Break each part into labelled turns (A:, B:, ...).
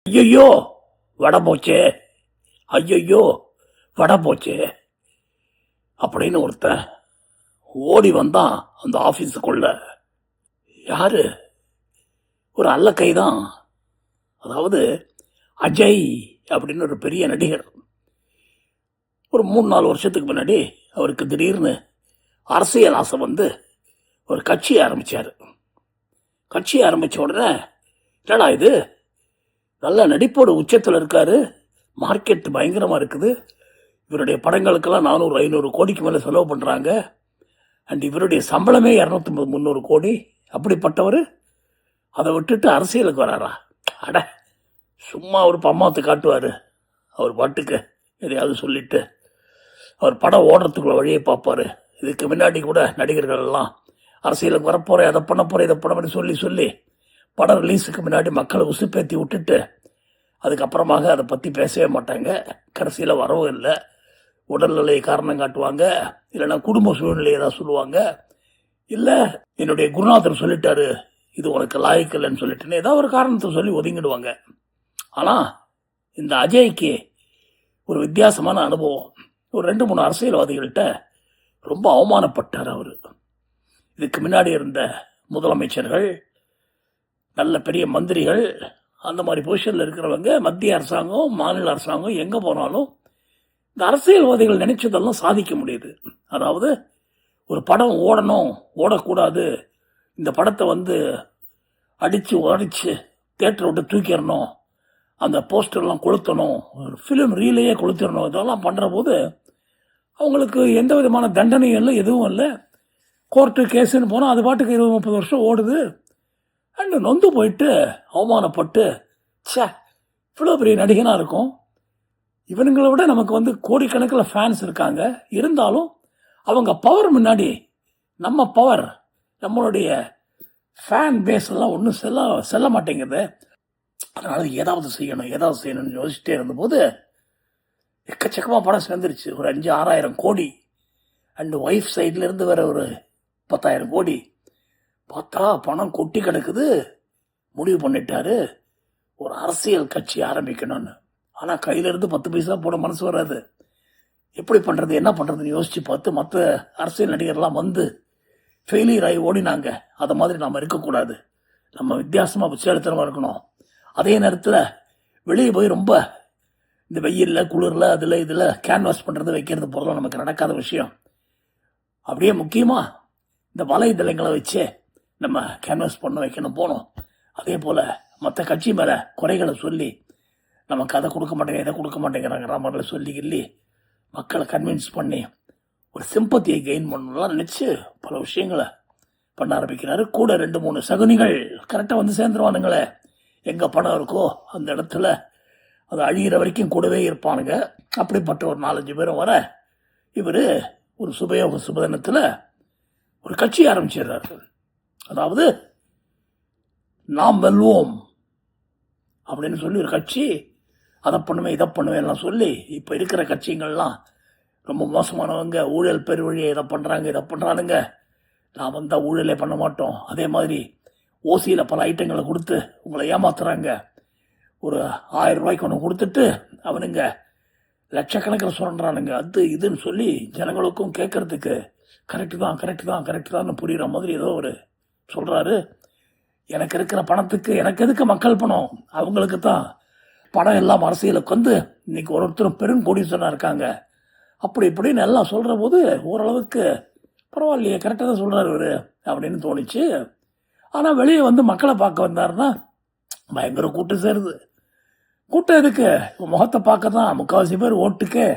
A: ஐயோ வடை போச்சே, ஐயோ வடை போச்சே அப்படின்னு ஒருத்தன் ஓடி வந்தான் அந்த ஆஃபீஸுக்குள்ள. யாரு? ஒரு அல்லக்கை தான். அதாவது அஜய் அப்படின்னு ஒரு பெரிய நடிகர். ஒரு 3-4 வருஷத்துக்கு முன்னாடி அவருக்கு திடீர்னு அரசியல் ஆசை வந்து ஒரு கட்சி ஆரம்பித்தார். கட்சி ஆரம்பித்த உடனே என்னடா இது, நல்ல நடிப்போட உச்சத்தில் இருக்காரு, மார்க்கெட் பயங்கரமாக இருக்குது, இவருடைய படங்களுக்கெல்லாம் 400-500 கோடிக்கு மேலே செலவு பண்ணுறாங்க, அண்ட் இவருடைய சம்பளமே 250-300 கோடி. அப்படிப்பட்டவர் அதை விட்டுட்டு அரசியலுக்கு வராரா? அட, சும்மா ஒரு பம்மாத்து காட்டுவார், அவர் பாட்டுக்கு எதையாவது சொல்லிட்டு அவர் படம் ஓடுறதுக்குள்ள வழியை பார்ப்பார். இதுக்கு முன்னாடி கூட நடிகர்கள் எல்லாம் அரசியலுக்கு வரப்போகிறேன், அதை பண்ண போகிறேன், இதை பண்ண போகிறேன் சொல்லி படம் ரிலீஸுக்கு முன்னாடி மக்களை உசுப்பேற்றி விட்டுட்டு அதுக்கப்புறமாக அதை பற்றி பேசவே மாட்டாங்க. கடைசியில் வரவும் இல்லை, உடல்நிலையை காரணம் காட்டுவாங்க, இல்லைன்னா குடும்ப சூழ்நிலை ஏதாவது சொல்லுவாங்க, இல்லை என்னுடைய குருநாதர் சொல்லிட்டாரு இது உனக்கு லாய்க்கில்லைன்னு சொல்லிட்டுன்னு ஏதாவது ஒரு காரணத்தை சொல்லி ஒதுங்கிடுவாங்க. ஆனால் இந்த அஜய்க்கு ஒரு வித்தியாசமான அனுபவம். ஒரு 2-3 அரசியல்வாதிகள்கிட்ட ரொம்ப அவமானப்பட்டார் அவர். இதுக்கு முன்னாடி இருந்த முதலமைச்சர்கள், நல்ல பெரிய மந்திரிகள், அந்த மாதிரி பொசிஷனில் இருக்கிறவங்க, மத்திய அரசாங்கம், மாநில அரசாங்கம் எங்கே போனாலும் இந்த அரசியல்வாதிகள் நினைச்சதெல்லாம் சாதிக்க முடியுது. அதாவது ஒரு படம் ஓடணும், ஓடக்கூடாது, இந்த படத்தை அடித்து உடச்சி தேட்டரை விட்டு தூக்கிடணும், அந்த போஸ்டர்லாம் கொளுத்தணும், ஒரு ஃபிலிம் ரீலையே கொளுத்திடணும், இதெல்லாம் பண்ணுற போது அவங்களுக்கு எந்த விதமான தண்டனையும் இல்லை, எதுவும் இல்லை. கோர்ட்டு கேஸுன்னு போனால் அது பாட்டுக்கு 20-30 வருஷம் ஓடுது. அண்டு நொந்து போயிட்டு அவமானப்பட்டு, சே இவ்வளோ பெரிய நடிகனாக இருக்கும், இவனுங்களை விட நமக்கு கோடிக்கணக்கில் ஃபேன்ஸ் இருக்காங்க, இருந்தாலும் அவங்க பவர் முன்னாடி நம்ம பவர், நம்மளுடைய ஃபேன் பேஸ் எல்லாம் ஒன்றும் செல்ல மாட்டேங்குது. அதனால் ஏதாவது செய்யணும்னு யோசிச்சுட்டே இருந்தபோது எக்கச்சக்கமாக படம் சேர்ந்துருச்சு. ஒரு 5-6 கோடி, அண்டு ஒய்ஃப் சைட்லேருந்து வேற ஒரு 10,000 கோடி. பார்த்தா பணம் கொட்டி கிடக்குது. முடிவு பண்ணிட்டாரு ஒரு அரசியல் கட்சி ஆரம்பிக்கணும்னு. ஆனால் கையிலேருந்து 10 பைசா போட மனசு வராது. எப்படி பண்ணுறது, என்ன பண்ணுறதுன்னு யோசித்து பார்த்து மற்ற அரசியல் நடிகர்லாம் ஃபெயிலியர் ஆகி ஓடினாங்க. அதை மாதிரி நாம் இருக்கக்கூடாது, நம்ம வித்தியாசமாக புச்சேலத்தனமாக இருக்கணும். அதே நேரத்தில் வெளியே போய் ரொம்ப இந்த வெயிலில் குளிரில் இதில் கேன்வாஸ் பண்ணுறது வைக்கிறது போகிறதும் நமக்கு நடக்காத விஷயம். அப்படியே முக்கியமாக இந்த வலைதளங்களை வச்சு நம்ம கேன்வாஸ் பண்ண வைக்கணும் போனோம். அதே போல் மற்ற கட்சி மேலே குறைகளை சொல்லி நமக்கு அதை கொடுக்க மாட்டேங்க, இதை கொடுக்க மாட்டேங்கிறாங்கிற மாதிரில சொல்லி மக்களை கன்வின்ஸ் பண்ணி ஒரு சிம்பத்தியை கெயின் பண்ணலாம் நினச்சி பல விஷயங்களை பண்ண ஆரம்பிக்கிறாரு. கூட 2-3 சகுனிகள் கரெக்டாக சேர்ந்துருவானுங்களே, எங்கே பணம் இருக்கோ அந்த இடத்துல அது அழிகிற வரைக்கும் கூடவே இருப்பானுங்க. அப்படிப்பட்ட ஒரு 4-5 பேரும் வர இவர் ஒரு சுபதினத்தில் ஒரு கட்சி ஆரம்பிச்சிடுறாரு. அதாவது நாம் வெல்வோம் அப்படின்னு சொல்லி ஒரு கட்சி, அதை பண்ணுவேன் இதை பண்ணுவேன் எல்லாம் சொல்லி இப்போ இருக்கிற கட்சிகள்லாம் ரொம்ப மோசமானவங்க, ஊழல் பெருவழியை இதை பண்ணுறானுங்க, நான் வந்தால் ஊழலே பண்ண மாட்டோம். அதே மாதிரி ஓசியில் பல ஐட்டங்களை கொடுத்து உங்களை ஏமாத்துறாங்க. ஒரு 1000 ரூபாய்க்கு ஒன்று கொடுத்துட்டு அவனுங்க லட்சக்கணக்கில் சுரண்டுறானுங்க, அது இதுன்னு சொல்லி ஜனங்களுக்கும் கேட்கறதுக்கு கரெக்டு தான் புரிகிற மாதிரி ஏதோ ஒரு சொல்கிறாரு. எனக்கு இருக்கிற பணத்துக்கு எனக்கு எதுக்கு மக்கள் பணம், அவங்களுக்கு தான் பணம் எல்லாம் அரசியலுக்கு இன்னைக்கு ஒருத்தரும் பெருங்கோடீஸ்வரனாக இருக்காங்க, அப்படி இப்படின்னு எல்லாம் சொல்கிற போது ஓரளவுக்கு பரவாயில்லையே, கரெக்டாக தான் சொல்கிறார் இவர் அப்படின்னு தோணிச்சு. ஆனால் வெளியே மக்களை பார்க்க வந்தாருன்னா பயங்கர கூட்டம் சேருது. கூட்டம் எதுக்கு, முகத்தை பார்க்க தான். 3/4 பேர் ஓட்டுக்கே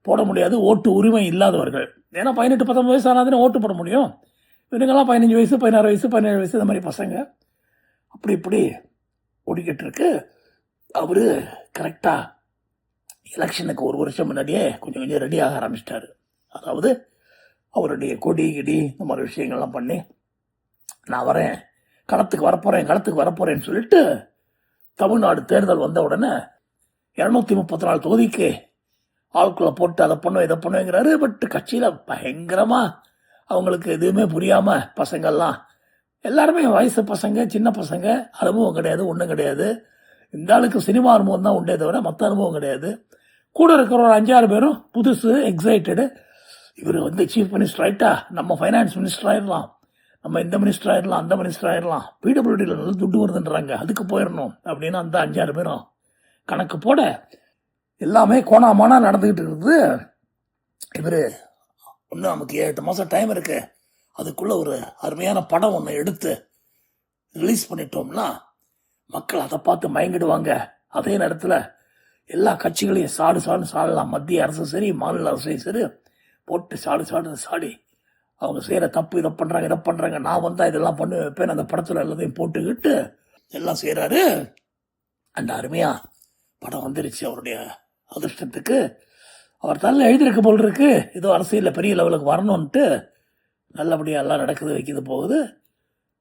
A: போட முடியாது, ஓட்டு உரிமை இல்லாதவர்கள். ஏன்னா 18-19 வயசு ஆனாதுன்னு ஓட்டு போட முடியும். இவனுங்கெல்லாம் 15 வயசு 16 வயசு 17 வயசு இந்த மாதிரி பசங்க அப்படி இப்படி ஓடிக்கிட்டு இருக்கு. அவர் கரெக்டாக எலெக்ஷனுக்கு 1 வருஷம் முன்னாடியே கொஞ்சம் ரெடியாக ஆரம்பிச்சிட்டாரு. அதாவது அவருடைய கொடி கிடி இந்த மாதிரி விஷயங்கள்லாம் பண்ணி நான் வரேன், களத்துக்கு வரப்போகிறேன்னு சொல்லிட்டு தமிழ்நாடு தேர்தல் வந்த உடனே 234 தொகுதிக்கு ஆட்களை போட்டு அதை பண்ணுவேன் இதை பண்ணுவேங்கிறாரு. பட் கட்சியில் பயங்கரமாக அவங்களுக்கு எதுவுமே புரியாமல் பசங்கள்லாம் எல்லாருமே வயசு பசங்க, சின்ன பசங்க, அனுபவம் கிடையாது, ஒன்றும் கிடையாது. இந்த ஆளுக்கு சினிமா அனுபவம் தான் உண்டே தவிர மற்ற அனுபவம் கிடையாது. கூட இருக்கிற ஒரு 5-6 பேரும் புதுசு, எக்ஸைட்டடு. இவர் சீஃப் மினிஸ்டர் ஆகிட்டா நம்ம ஃபைனான்ஸ் மினிஸ்டர் ஆயிடலாம், நம்ம இந்த மினிஸ்டர் ஆயிடலாம், அந்த மினிஸ்டர் ஆயிடலாம், பிடபிள்யூடியில் நல்லா துட்டு வருதுன்றாங்க, அதுக்கு போயிடணும் அப்படின்னு அந்த 5-6 பேரும் கணக்கு போட எல்லாமே கோணாமானா நடந்துக்கிட்டு இருக்குது. இவர் இன்னும் நமக்கு 7-8 மாதம் டைம் இருக்கு, அதுக்குள்ளே ஒரு அருமையான படம் ஒன்று எடுத்து ரிலீஸ் பண்ணிட்டோம்னா மக்கள் அதை பார்த்து மயங்கிடுவாங்க. அதே நேரத்தில் எல்லா கட்சிகளையும் சாடுன்னு சாடலாம். மத்திய அரசும் சரி, மாநில அரசையும் சரி போட்டு சாடி அவங்க செய்கிற தப்பு இதை பண்ணுறாங்க, நான் வந்தால் இதெல்லாம் பண்ணி வைப்பேன், அந்த படத்தில் எல்லாத்தையும் போட்டுக்கிட்டு எல்லாம் செய்கிறாரு. அந்த அருமையாக படம் வந்துருச்சு. அவருடைய அதிர்ஷ்டத்துக்கு அவர் தள்ள எழுதியிருக்க போல் இருக்கு, ஏதோ அரசியலில் பெரிய லெவலுக்கு வரணும்ன்ட்டு. நல்லபடியாக எல்லாம் நடக்குது, வைக்கிது போகுது.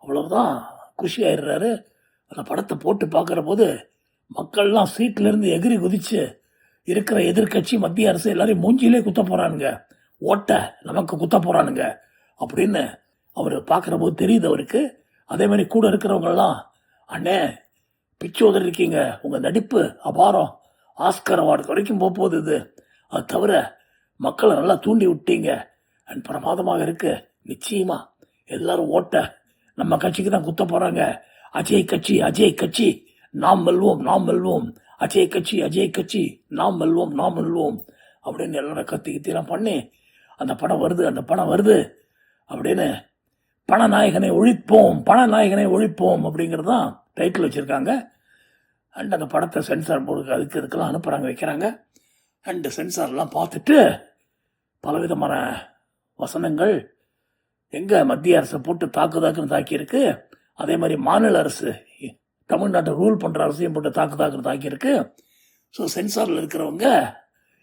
A: அவ்வளவுதான், குஷி ஆயிடுறாரு. அந்த படத்தை போட்டு பார்க்குற போது மக்கள்லாம் சீட்டிலேருந்து எகிரி குதிச்சு இருக்கிற எதிர்கட்சி, மத்திய அரசு எல்லாரையும் மூஞ்சியிலே குத்த போகிறானுங்க, ஓட்ட நமக்கு குத்த போகிறானுங்க அப்படின்னு அவர் பார்க்குற போது தெரியுது அவருக்கு. அதே மாதிரி கூட இருக்கிறவங்கெல்லாம், அண்ணே பிச்சு உதறிருக்கீங்க, உங்கள் நடிப்பு அபாரம், ஆஸ்கர் அவார்டு வரைக்கும் போகுது இது, அது தவிர மக்களை நல்லா தூண்டி விட்டீங்க அண்ட் பிரமாதமாக இருக்கு, நிச்சயமா எல்லாரும் ஓட்ட நம்ம கட்சிக்கு தான் குத்த போகிறாங்க, அஜய் கட்சி நாம் வெல்வோம், அஜய் கட்சி நாம் வெல்வோம் அப்படின்னு எல்லாரும் கத்திலாம் பண்ணி அந்த படம் வருது அப்படின்னு பணநாயகனை ஒழிப்போம் அப்படிங்கிறது தான் டைட்டில் வச்சுருக்காங்க. அண்ட் அந்த படத்தை சென்சார் போர்டுக்கு அதுக்கெல்லாம் அனுப்புகிறாங்க, வைக்கிறாங்க. அண்டு சென்சார்லாம் பார்த்துட்டு பலவிதமான வசனங்கள் எங்கே மத்திய அரசை போட்டு தாக்குன்னு தாக்கியிருக்கு, அதே மாதிரி மாநில அரசு தமிழ்நாட்டை ரூல் பண்ணுற அரசையும் போட்டு தாக்குன்னு தாக்கியிருக்கு. ஸோ சென்சாரில் இருக்கிறவங்க,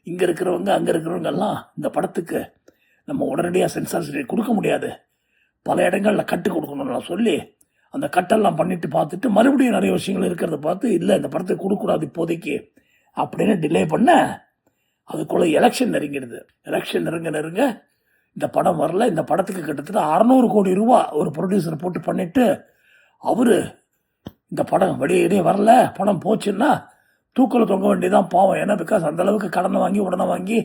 A: இங்கே இருக்கிறவங்க, அங்கே இருக்கிறவங்க எல்லாம் இந்த படத்துக்கு நம்ம உடனடியாக சென்சார் சர்டிஃபிகேட் கொடுக்க முடியாது, பல இடங்களில் கட்டு கொடுக்கணும்லாம் சொல்லி அந்த கட்டெல்லாம் பண்ணிட்டு பார்த்துட்டு மறுபடியும் நிறைய விஷயங்கள் இருக்கிறத பார்த்து இல்லை இந்த படத்துக்கு கொடுக்கக்கூடாது இப்போதைக்கு அப்படின்னு டிலே பண்ண, அதுக்குள்ளே எலெக்ஷன் நெருங்க இந்த படம் வரல. இந்த படத்துக்கு கிட்டத்தட்ட 600 கோடி ரூபா ஒரு ப்ரொடியூசர் போட்டு பண்ணிட்டு அவரு இந்த படம் வெளியே வரல, படம் போச்சுன்னா தூக்கில் தொங்க வேண்டியதான் பாவம். ஏன்னா பிகாஸ் அந்த அளவுக்கு கடனை வாங்கி உடனே வாங்கி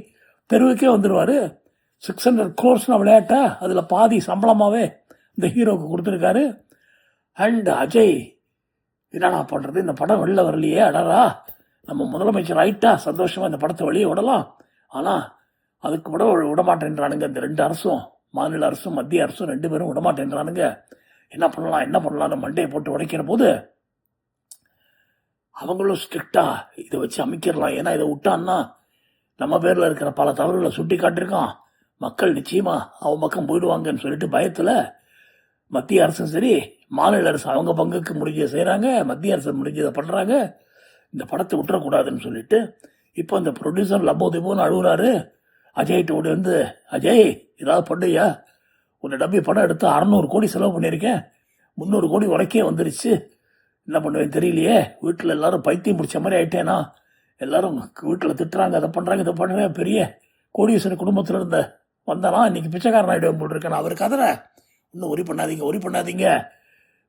A: தெருவுக்கே வந்துடுவார். 600 crores விளையாட்டா அதில் பாதி சம்பளமாகவே இந்த ஹீரோவுக்கு கொடுத்துருக்காரு. அண்ட் அஜய் என்னடா பண்ணுறது, இந்த படம் வெளில வரலையே, அடரா நம்ம முதலமைச்சர் ஆயிட்டா சந்தோஷமாக இந்த படத்தை வெளியே விடலாம், ஆனால் அதுக்கு விடமாட்டேன்றானுங்க இந்த 2 அரசும், மாநில அரசும் மத்திய அரசும் 2 பேரும் விடமாட்டேன்றானுங்க. என்ன பண்ணலாம்னு மண்டையை போட்டு உடைக்கிற போது அவங்களும் ஸ்ட்ரிக்டாக இதை வச்சு அமைக்கிடலாம், ஏன்னா இதை விட்டான்னா நம்ம பேரில் இருக்கிற பல தவறுகளை சுட்டி காட்டியிருக்கான், மக்கள் நிச்சயமாக அவன் பக்கம் போயிடுவாங்கன்னு சொல்லிட்டு பயத்தில் மத்திய அரசும் சரி மாநில அரசு அவங்க பங்குக்கு முடிஞ்சதை செய்கிறாங்க, மத்திய அரசு முடிஞ்சதை பண்ணுறாங்க, இந்த படத்தை விட்டுறக்கூடாதுன்னு சொல்லிட்டு இப்போ இந்த ப்ரொடியூசர் லப்போதிப்போன்னு அழுகுறாரு. அஜய்கிட்ட ஓடி அஜய் ஏதாவது பண்ணுயா, உன்னை டப்பி படம் எடுத்து 600 கோடி செலவு பண்ணியிருக்கேன், 300 கோடி உரைக்கே வந்துருச்சு, என்ன பண்ணுவேன் தெரியலையே, வீட்டில் எல்லாரும் பைத்தியம் பிடிச்ச மாதிரி ஆயிட்டேனா, எல்லாரும் வீட்டில் திட்டுறாங்க, அதை பண்ணுறாங்க இதை பண்ணுறேன், பெரிய கோடீஸ்வரர் குடும்பத்தில் இருந்த வந்தானா இன்னைக்கு பிச்சைக்காரன் ஆகிடுவேன் போட்டிருக்கேன், அவர் கதற இன்னும் ஒரி பண்ணாதீங்க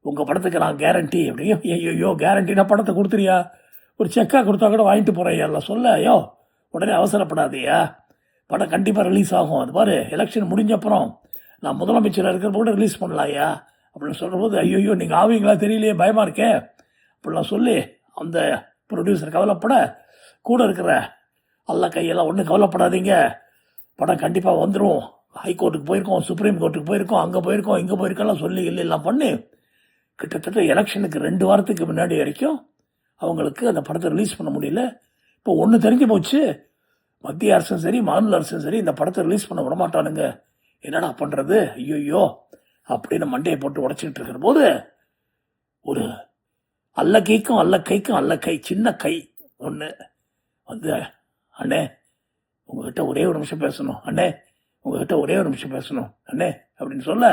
A: உங்கள் படத்துக்கு நான் கேரண்டி அப்படியோ. ஐயோ கேரண்டினா படத்தை கொடுத்துறியா, ஒரு செக்காக கொடுத்தா கூட வாங்கிட்டு போகிறேன் எல்லாம் சொல்ல, ஐயோ உடனே அவசரப்படாதியா, படம் கண்டிப்பாக ரிலீஸ் ஆகும், அது பாரு எலெக்ஷன் முடிஞ்சப்புறம் நான் முதலமைச்சராக இருக்கிற கூட ரிலீஸ் பண்ணலாயா அப்படின்னு சொல்கிற போது ஐயோ நீங்கள் ஆவீங்களா தெரியலையே பயமாக இருக்கே அப்படிலாம் சொல்லி அந்த ப்ரொடியூசர் கவலைப்பட, கூட இருக்கிற அல்ல கையெல்லாம் ஒன்றும் கவலைப்படாதீங்க, படம் கண்டிப்பாக வந்துடும், ஹைகோர்ட்டுக்கு போயிருக்கோம், சுப்ரீம் கோர்ட்டுக்கு போயிருக்கோம், அங்கே போயிருக்கோம், இங்கே போயிருக்கோம் சொல்லி எல்லாம் பண்ணி கிட்டத்தட்ட எலெக்ஷனுக்கு 2 வாரத்துக்கு முன்னாடி வரைக்கும் அவங்களுக்கு அந்த படத்தை ரிலீஸ் பண்ண முடியல. இப்போ ஒன்று தெரிஞ்சு போச்சு, மத்திய அரசும் சரி மாநில அரசும் சரி இந்த படத்தை ரிலீஸ் பண்ண விட மாட்டானுங்க, என்னடா பண்ணுறது ஐயோ அப்படின்னு மண்டையை போட்டு உடச்சிக்கிட்டு இருக்கிற போது ஒரு அல்ல கை சின்ன கை ஒன்று அண்ணே உங்ககிட்ட ஒரே ஒரு நிமிஷம் பேசணும் அண்ணே அப்படின்னு சொல்ல,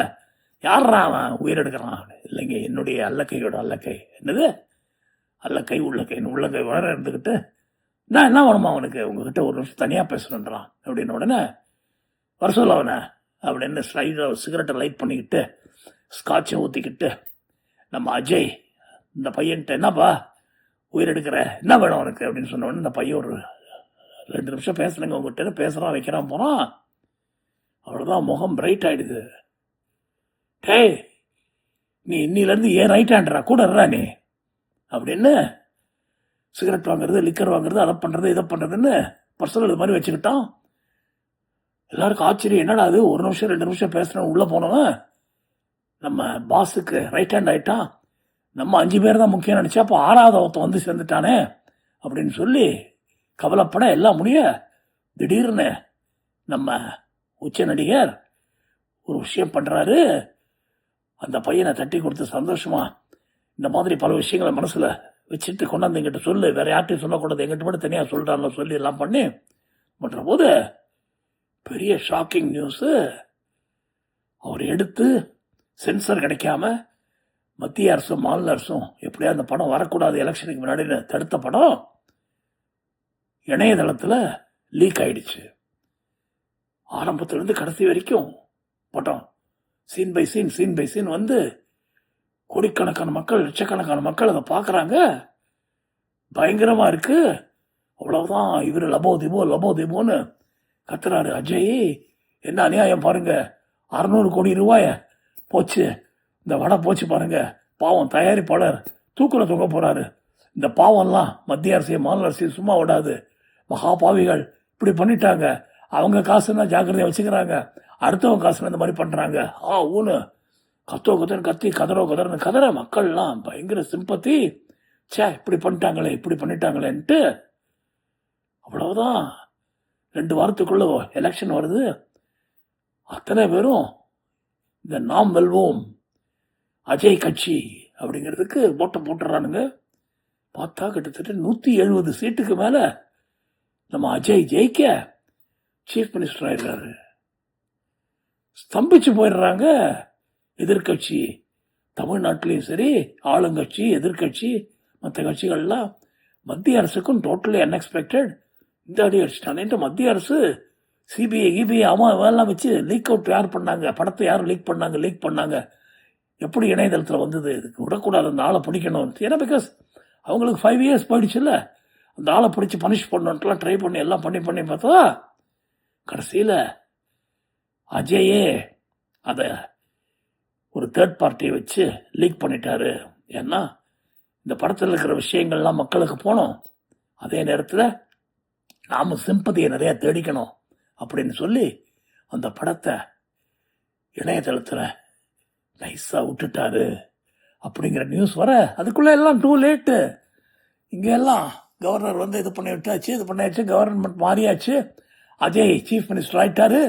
A: யாரா அவன் உயிர் எடுக்கிறான், இல்லைங்க என்னுடைய அல்லக்கையோட அல்லக்கை, என்னது அல்லக்கை உள்ளக்கை வர இருந்துக்கிட்டு நான் என்ன வேணுமா அவனுக்கு, உங்ககிட்ட ஒரு நிமிஷம் தனியாக பேசணுன்றான் அப்படின்னு உடனே வர சொல்ல அவனை அப்படின்னு ஸ்லைடாக சிகரெட்டை லைட் பண்ணிக்கிட்டு ஸ்காட்சை ஊற்றிக்கிட்டு நம்ம அஜய் இந்த பையன்கிட்ட என்னப்பா உயிர் எடுக்கிற, என்ன வேணும் உனக்கு அப்படின்னு சொன்ன உடனே இந்த பையன் ஒரு 2 நிமிஷம் பேசுனேங்க உங்ககிட்ட, பேசுகிறான் வைக்கிறான் போகிறான். அவ்வளோதான், முகம் பிரைட் ஆகிடுது. டேய், நீ இன்னிலேருந்து ஏன் ரைட் ஹேண்டரா, கூட இருறா நீ அப்படின்னு சிகரெட் வாங்குறது, லிக்கர் வாங்குறது, அதை பண்ணுறது இதை பண்ணுறதுன்னு பர்சனல் இது மாதிரி வச்சுக்கிட்டான். எல்லாருக்கும் ஆச்சரியம், என்னடா அது 1 நிமிஷம் 2 நிமிஷம் பேசுகிறேன் உள்ளே போனவன் நம்ம பாஸுக்கு ரைட் ஹேண்ட் ஆகிட்டான். நம்ம 5 பேர் தான் முக்கியம் நினச்சா, அப்போ 6வது ஒருத்தன் வந்து சேர்ந்துட்டானே அப்படின்னு சொல்லி கவலைப்பட எல்லாம் முடிய திடீர்னு நம்ம உச்ச நடிகர் ஒரு விஷயம் பண்ணுறாரு. அந்த பையனை தட்டி கொடுத்து சந்தோஷமா, இந்த மாதிரி பல விஷயங்களை மனசில் வச்சுட்டு கொண்டாந்து எங்கிட்ட சொல்லு, வேற யார்ட்டையும் சொல்லக்கூடாது, எங்கிட்ட மட்டும் தனியாக சொல்கிறான்னு சொல்லி எல்லாம் பண்ணி பண்ணுற போது பெரிய ஷாக்கிங் நியூஸு. அவர் எடுத்து சென்சர் கிடைக்காம மத்திய அரசும் மாநில அரசும் எப்படியா அந்த படம் வரக்கூடாது எலெக்ஷனுக்கு முன்னாடி தடுத்த படம் இணையதளத்தில் லீக் ஆயிடுச்சு. ஆரம்பத்திலிருந்து கடைசி வரைக்கும் படம் சீன் பை சீன் வந்து கோடிக்கணக்கான மக்கள், லட்சக்கணக்கான மக்கள் அதை பார்க்குறாங்க. பயங்கரமாக இருக்கு. அவ்வளவுதான், இவர் லபோ திபோன்னு கத்துறாரு. அஜய், என்ன அநியாயம் பாருங்க, 600 கோடி ரூபாய போச்சு, இந்த வடை போச்சு பாருங்க, பாவம் தயாரிப்பாளர் தூக்குல தூங்க போறாரு. இந்த பாவம்லாம் மத்திய அரசையும் மாநில அரசையும் சும்மா விடாது. மகா பாவிகள் இப்படி பண்ணிட்டாங்க, அவங்க காசுன்னா ஜாக்கிரதையா வச்சுக்கிறாங்க, அடுத்தவங்க காசுன்னு இந்த மாதிரி பண்றாங்க. ஊனு கத்துன்னு கத்தி கதறன்னு கதற மக்கள்லாம் பயங்கர சிம்பத்தி. இப்படி பண்ணிட்டாங்களேன்ட்டு அவ்வளவுதான். 2 வாரத்துக்குள்ள எலெக்ஷன் வருது. அத்தனை பேரும் இந்த நாம் வெல்வோம் அஜய் கட்சி அப்படிங்கிறதுக்கு ஓட்டம் போட்டுறானுங்க. பார்த்தா கிட்டத்தட்ட 170 சீட்டுக்கு மேல நம்ம அஜய் ஜெயிக்க சீஃப் மினிஸ்டர் ஆயிடுறாரு. ஸ்தம்பிச்சு போயிடுறாங்க எதிர்கட்சி. தமிழ்நாட்டிலையும் சரி, ஆளுங்கட்சி, எதிர்கட்சி, மற்ற கட்சிகள்லாம் மத்திய அரசுக்கும் டோட்டலி அன்எக்ஸ்பெக்டட் இந்த அடி அடிச்சிட்டானேன்ட்டு மத்திய அரசு சிபிஐ எல்லாம் வச்சு லீக் அவுட் யார் பண்ணாங்க, படத்தை யார் லீக் பண்ணாங்க, எப்படி இணையதளத்தில் வந்தது, இதுக்கு விடக்கூடாது, அந்த ஆளை பிடிக்கணும். ஏன்னா பிகாஸ் அவங்களுக்கு 5 இயர்ஸ் போயிடுச்சுல்ல, அந்த ஆளை பிடிச்சி பனிஷ் பண்ணணுன்ட்டுலாம் ட்ரை பண்ணி எல்லாம் பண்ணி பார்த்தா கடைசியில் அஜயே அதை ஒரு தேர்ட் பார்ட்டியை வச்சு லீக் பண்ணிட்டாரு. ஏன்னா இந்த படத்தில் இருக்கிற விஷயங்கள்லாம் மக்களுக்கு போனோம், அதே நேரத்தில் நாம் சிம்பதியை நிறையா தேடிக்கணும் அப்படின்னு சொல்லி அந்த படத்தை இணையதளத்தில் நைஸாக விட்டுட்டாரு அப்படிங்கிற நியூஸ் வர அதுக்குள்ளே எல்லாம் டூ லேட்டு. இங்கே எல்லாம் கவர்னர் வந்து இது பண்ணியாச்சு, கவர்மெண்ட் மாறியாச்சு, அஜய் சீஃப் மினிஸ்டர் ஆயிட்டாரு.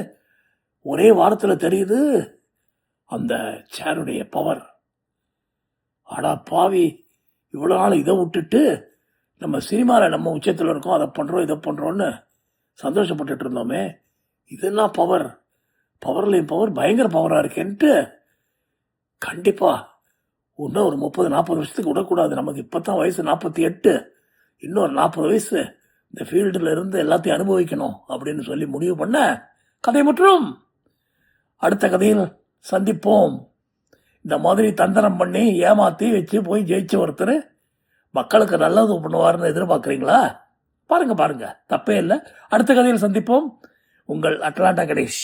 A: ஒரே வாரத்தில் தெரியுது அந்த சேருடைய பவர். ஆடா பாவி, இவ்வளோ நாள் இதை விட்டுட்டு நம்ம சினிமாவில் நம்ம உச்சத்தில் இருக்கோம், அதை பண்ணுறோம் இதை பண்ணுறோன்னு சந்தோஷப்பட்டுட்டு இருந்தோமே, இதெல்லாம் பவர்லேயும் பவர், பயங்கர பவராக இருக்கேன்ட்டு கண்டிப்பாக இன்னும் ஒரு 30-40 வருஷத்துக்கு விடக்கூடாது. நமக்கு இப்போ தான் வயசு 48, இன்னொரு 40 வயசு இந்த ஃபீல்டில் இருந்து எல்லாத்தையும் அனுபவிக்கணும் அப்படின்னு சொல்லி முடிவு பண்ண கதை மற்றும் அடுத்த கதையில் சந்திப்போம். இந்த மாதிரி தந்திரம் பண்ணி ஏமாற்றி வச்சு போய் ஜெயிச்ச ஒருத்தர் மக்களுக்கு நல்லது பண்ணுவார்னு எதிர்பார்க்குறீங்களா? பாருங்க, தப்பே இல்லை. அடுத்த கதையில் சந்திப்போம். உங்கள் அட்லாண்டா கணேஷ்.